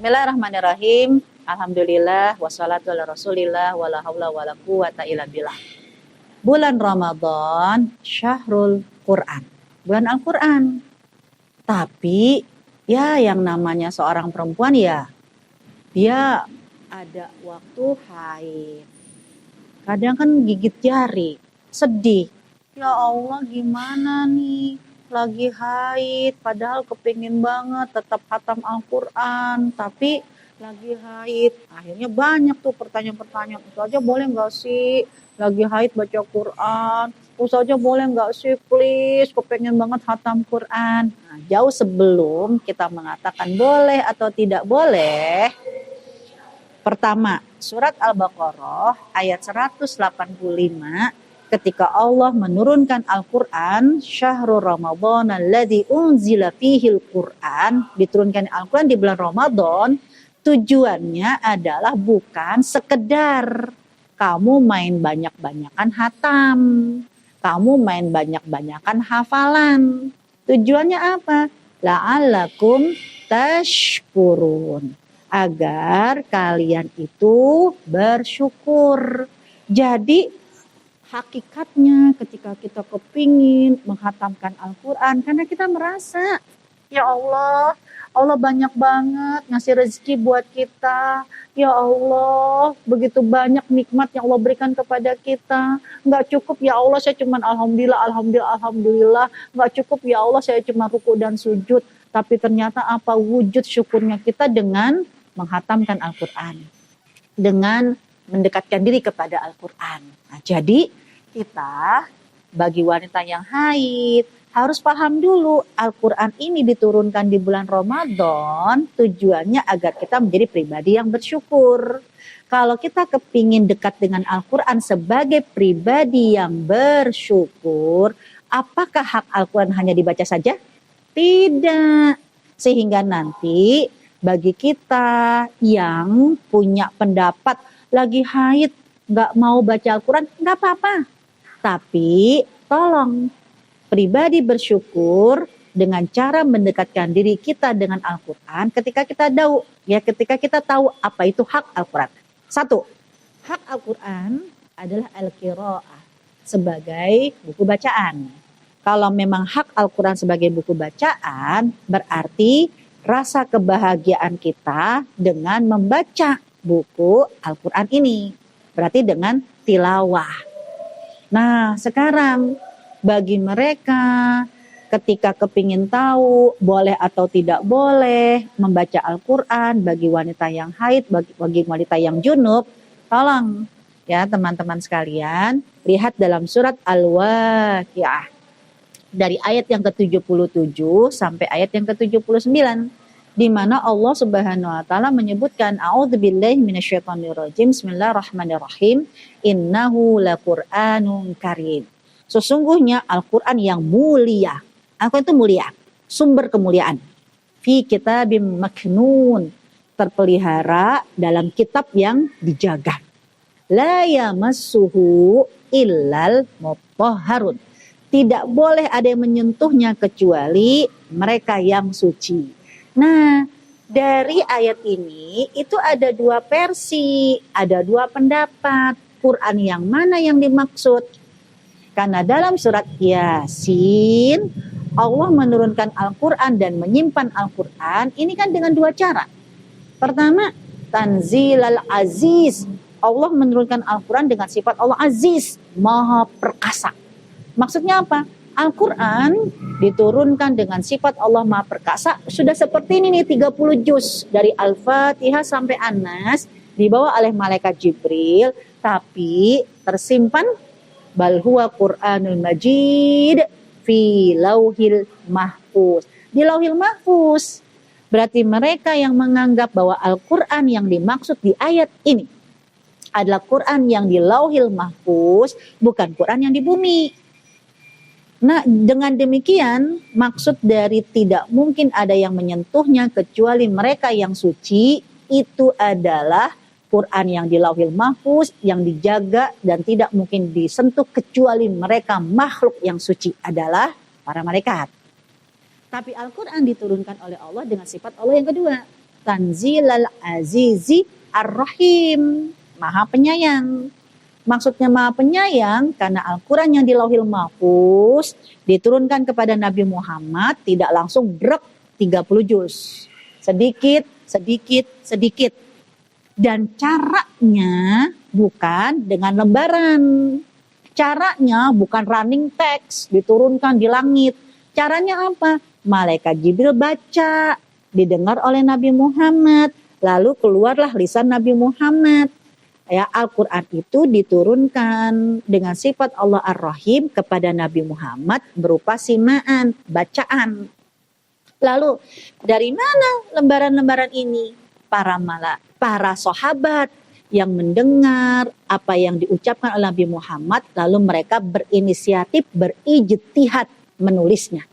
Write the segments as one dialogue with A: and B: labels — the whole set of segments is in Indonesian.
A: Bismillahirrahmanirrahim. Alhamdulillah wassalatu ala Rasulillah wala haula wala quwata illa billah. Bulan Ramadan, syahrul Quran. Bulan Al-Quran. Tapi ya yang namanya seorang perempuan ya dia ada waktu haid. Kadang kan gigit jari, sedih. Ya Allah gimana nih? Lagi haid, padahal kepingin banget tetap khatam Al-Quran, tapi lagi haid. Akhirnya banyak tuh pertanyaan-pertanyaan, Ustazah boleh gak sih lagi haid baca Quran? Ustazah boleh gak sih please, kepingin banget khatam Quran. Nah, jauh sebelum kita mengatakan boleh atau tidak boleh, pertama, surat Al-Baqarah ayat 185, ketika Allah menurunkan Al-Quran, syahrul Ramadan alladzi unzila fihil Quran, diturunkan Al-Quran di bulan Ramadan, tujuannya adalah bukan sekedar kamu main banyak-banyakan hatam, kamu main banyak-banyakan hafalan. Tujuannya apa? La'allakum tashkurun, agar kalian itu bersyukur. Jadi hakikatnya ketika kita kepingin menghatamkan Al-Quran, karena kita merasa, ya Allah, Allah banyak banget ngasih rezeki buat kita. Ya Allah, begitu banyak nikmat yang Allah berikan kepada kita. Nggak cukup ya Allah, saya cuma alhamdulillah. Nggak cukup ya Allah, saya cuma ruku dan sujud. Tapi ternyata apa wujud syukurnya kita dengan menghatamkan Al-Quran, dengan mendekatkan diri kepada Al-Quran. Nah, jadi kita bagi wanita yang haid harus paham dulu Al-Quran ini diturunkan di bulan Ramadan tujuannya agar kita menjadi pribadi yang bersyukur. Kalau kita kepingin dekat dengan Al-Quran sebagai pribadi yang bersyukur, apakah hak Al-Quran hanya dibaca saja? Tidak. Sehingga nanti bagi kita yang punya pendapat lagi haid gak mau baca Al-Quran, gak apa-apa. Tapi tolong pribadi bersyukur dengan cara mendekatkan diri kita dengan Al-Quran ketika kita tahu apa itu hak Al-Quran. Satu, hak Al-Quran adalah al-qiraah sebagai buku bacaan. Kalau memang hak Al-Quran sebagai buku bacaan, berarti rasa kebahagiaan kita dengan membaca buku Al-Quran ini. Berarti dengan tilawah. Nah, sekarang bagi mereka ketika kepingin tahu boleh atau tidak boleh membaca Al-Quran bagi wanita yang haid, bagi wanita yang junub, tolong ya teman-teman sekalian, lihat dalam surat Al-Waqiah dari ayat yang ke-77 sampai ayat yang ke-79. Di mana Allah Subhanahu wa taala menyebutkan a'udzubillahi minasyaitonirrajim, bismillahirrahmanirrahim, innahu laqur'anun karim. Sesungguhnya Al-Qur'an yang mulia. Al-Qur'an itu mulia, sumber kemuliaan. Fi kitabim maknun, terpelihara dalam kitab yang dijaga. La yamassuhu illal mutahharun. Tidak boleh ada yang menyentuhnya kecuali mereka yang suci. Nah, dari ayat ini itu ada dua versi, ada dua pendapat. Quran yang mana yang dimaksud? Karena dalam surat Yasin, Allah menurunkan Al-Quran dan menyimpan Al-Quran ini kan dengan dua cara. Pertama, Tanzilal Aziz. Allah menurunkan Al-Quran dengan sifat Allah Aziz, Maha Perkasa. Maksudnya apa? Al-Quran diturunkan dengan sifat Allah Maha Perkasa. Sudah seperti ini nih 30 juz dari Al-Fatihah sampai An-Nas dibawa oleh malaikat Jibril, tapi tersimpan bal huwa Qur'anul Majid fi lauhil mahfuz. Di lauhil mahfuz. Berarti mereka yang menganggap bahwa Al-Quran yang dimaksud di ayat ini adalah Quran yang di lauhil mahfuz, bukan Quran yang di bumi. Nah, dengan demikian maksud dari tidak mungkin ada yang menyentuhnya kecuali mereka yang suci, itu adalah Quran yang di lauhil mahfuz, yang dijaga dan tidak mungkin disentuh kecuali mereka makhluk yang suci adalah para malaikat. Tapi Al-Quran diturunkan oleh Allah dengan sifat Allah yang kedua. tanzilal azizi ar-rahim. Maha penyayang. Maksudnya maha penyayang karena Al-Quran yang di Lauhil Mahfuz diturunkan kepada Nabi Muhammad tidak langsung brek 30 juz. Sedikit, sedikit, sedikit. Dan caranya bukan dengan lembaran. Caranya bukan running text diturunkan di langit. Caranya apa? Malaikat Jibril baca, didengar oleh Nabi Muhammad, lalu keluarlah lisan Nabi Muhammad. Ya, Al-Quran itu diturunkan dengan sifat Allah Ar-Rahim kepada Nabi Muhammad berupa simaan, bacaan. Lalu dari mana lembaran-lembaran ini? Para sahabat yang mendengar apa yang diucapkan oleh Nabi Muhammad, lalu mereka berinisiatif, berijtihad menulisnya.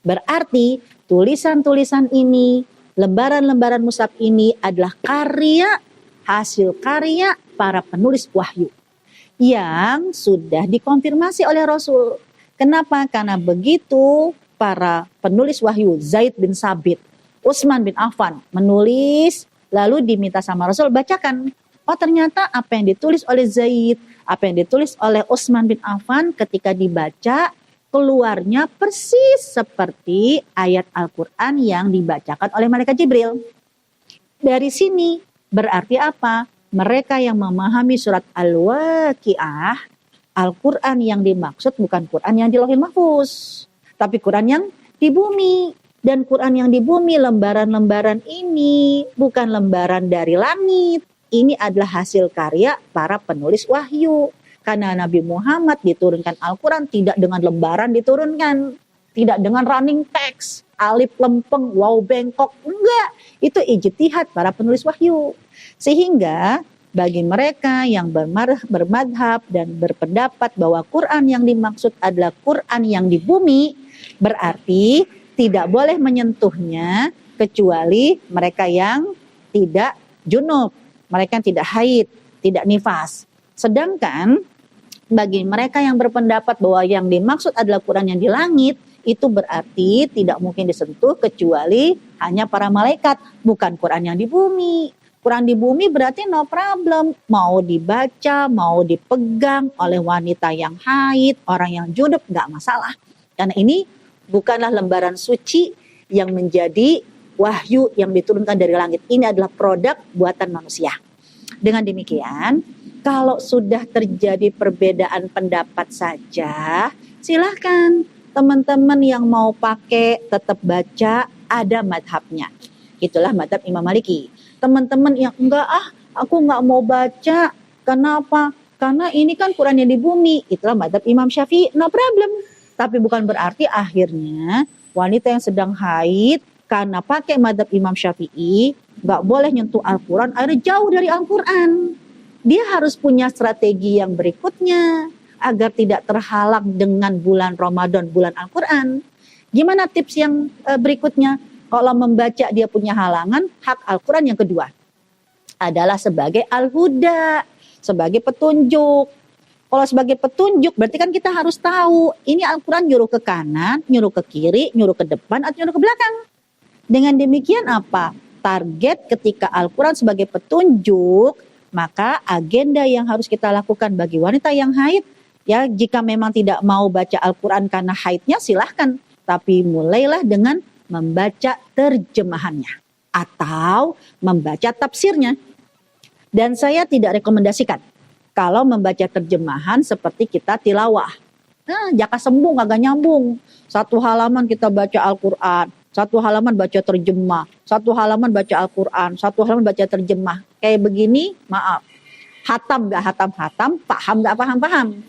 A: Berarti tulisan-tulisan ini, lembaran-lembaran mushaf ini adalah hasil karya para penulis wahyu yang sudah dikonfirmasi oleh Rasul. Kenapa? Karena begitu para penulis wahyu Zaid bin Sabit, Utsman bin Affan menulis, lalu diminta sama Rasul bacakan. Oh, ternyata apa yang ditulis oleh Zaid, apa yang ditulis oleh Utsman bin Affan ketika dibaca keluarnya persis seperti ayat Al-Quran yang dibacakan oleh malaikat Jibril. Dari sini berarti apa? Mereka yang memahami surat Al-Waqiah, Al-Quran yang dimaksud bukan Quran yang di Lauhil Mahfuz, tapi Quran yang di bumi. Dan Quran yang di bumi, lembaran-lembaran ini bukan lembaran dari langit. Ini adalah hasil karya para penulis wahyu. Karena Nabi Muhammad diturunkan Al-Quran tidak dengan lembaran diturunkan. Tidak dengan running text, alif lempeng, waw bengkok. Enggak, itu ijtihad para penulis wahyu. Sehingga bagi mereka yang bermadhab dan berpendapat bahwa Quran yang dimaksud adalah Quran yang di bumi, berarti tidak boleh menyentuhnya kecuali mereka yang tidak junub, mereka yang tidak haid, tidak nifas. Sedangkan bagi mereka yang berpendapat bahwa yang dimaksud adalah Quran yang di langit, itu berarti tidak mungkin disentuh kecuali hanya para malaikat, bukan Quran yang di bumi. Quran di bumi berarti no problem, mau dibaca, mau dipegang oleh wanita yang haid, orang yang junub, gak masalah. Karena ini bukanlah lembaran suci yang menjadi wahyu yang diturunkan dari langit. Ini adalah produk buatan manusia. Dengan demikian, kalau sudah terjadi perbedaan pendapat saja, silahkan teman-teman yang mau pakai tetap baca, ada madhabnya. Itulah madhab Imam Maliki. Teman-teman yang enggak, aku enggak mau baca. Kenapa? Karena ini kan Quran yang di bumi. Itulah madhab Imam Syafi'i, no problem. Tapi bukan berarti akhirnya wanita yang sedang haid karena pakai madhab Imam Syafi'i nggak boleh nyentuh Al-Quran, akhirnya jauh dari Al-Quran. Dia harus punya strategi yang berikutnya agar tidak terhalang dengan bulan Ramadan, bulan Al-Quran. Gimana tips yang berikutnya? Kalau membaca dia punya halangan, hak Al-Quran yang kedua adalah sebagai al-huda, sebagai petunjuk. Kalau sebagai petunjuk berarti kan kita harus tahu ini Al-Quran nyuruh ke kanan, nyuruh ke kiri, nyuruh ke depan, atau nyuruh ke belakang. Dengan demikian apa? Target ketika Al-Quran sebagai petunjuk, maka agenda yang harus kita lakukan bagi wanita yang haid, ya jika memang tidak mau baca Al-Quran karena haidnya silahkan. Tapi mulailah dengan membaca terjemahannya atau membaca tafsirnya. Dan saya tidak rekomendasikan kalau membaca terjemahan seperti kita tilawah. Jaka sembung agak nyambung. Satu halaman kita baca Al-Quran, satu halaman baca terjemah, satu halaman baca Al-Quran, satu halaman baca terjemah. Kayak begini, maaf. Hatam gak hatam-hatam, paham gak paham-paham.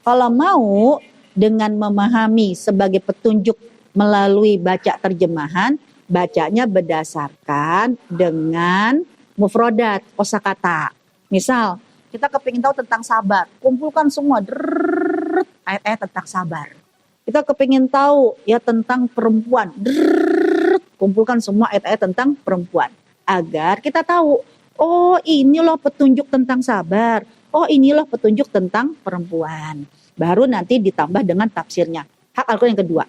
A: Kalau mau dengan memahami sebagai petunjuk melalui baca terjemahan, bacanya berdasarkan dengan mufrodat, kosakata. Misal, kita kepingin tahu tentang sabar, kumpulkan semua ayat-ayat tentang sabar. Kita kepingin tahu ya tentang perempuan, kumpulkan semua ayat-ayat tentang perempuan. Agar kita tahu, oh ini loh petunjuk tentang sabar, oh ini loh petunjuk tentang perempuan. Baru nanti ditambah dengan tafsirnya. Hak Al-Quran yang kedua.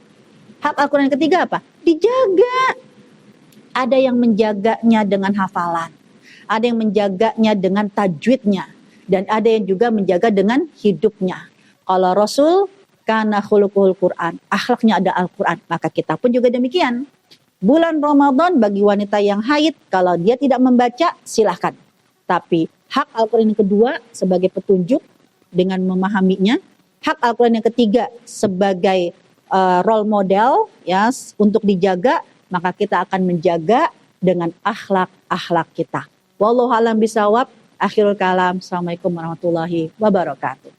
A: Hak Al-Quran yang ketiga apa? Dijaga. Ada yang menjaganya dengan hafalan, ada yang menjaganya dengan tajwidnya, dan ada yang juga menjaga dengan hidupnya. Kalau Rasul kana khuluquhul Quran, akhlaknya ada Al-Quran, maka kita pun juga demikian. Bulan Ramadan bagi wanita yang haid, kalau dia tidak membaca silahkan. Tapi hak Al-Quran yang kedua sebagai petunjuk dengan memahaminya, hak Al-Quran yang ketiga sebagai role model ya untuk dijaga, maka kita akan menjaga dengan akhlak-akhlak kita. Wallahu a'lam bishawab. Akhirul kalam. Assalamualaikum warahmatullahi wabarakatuh.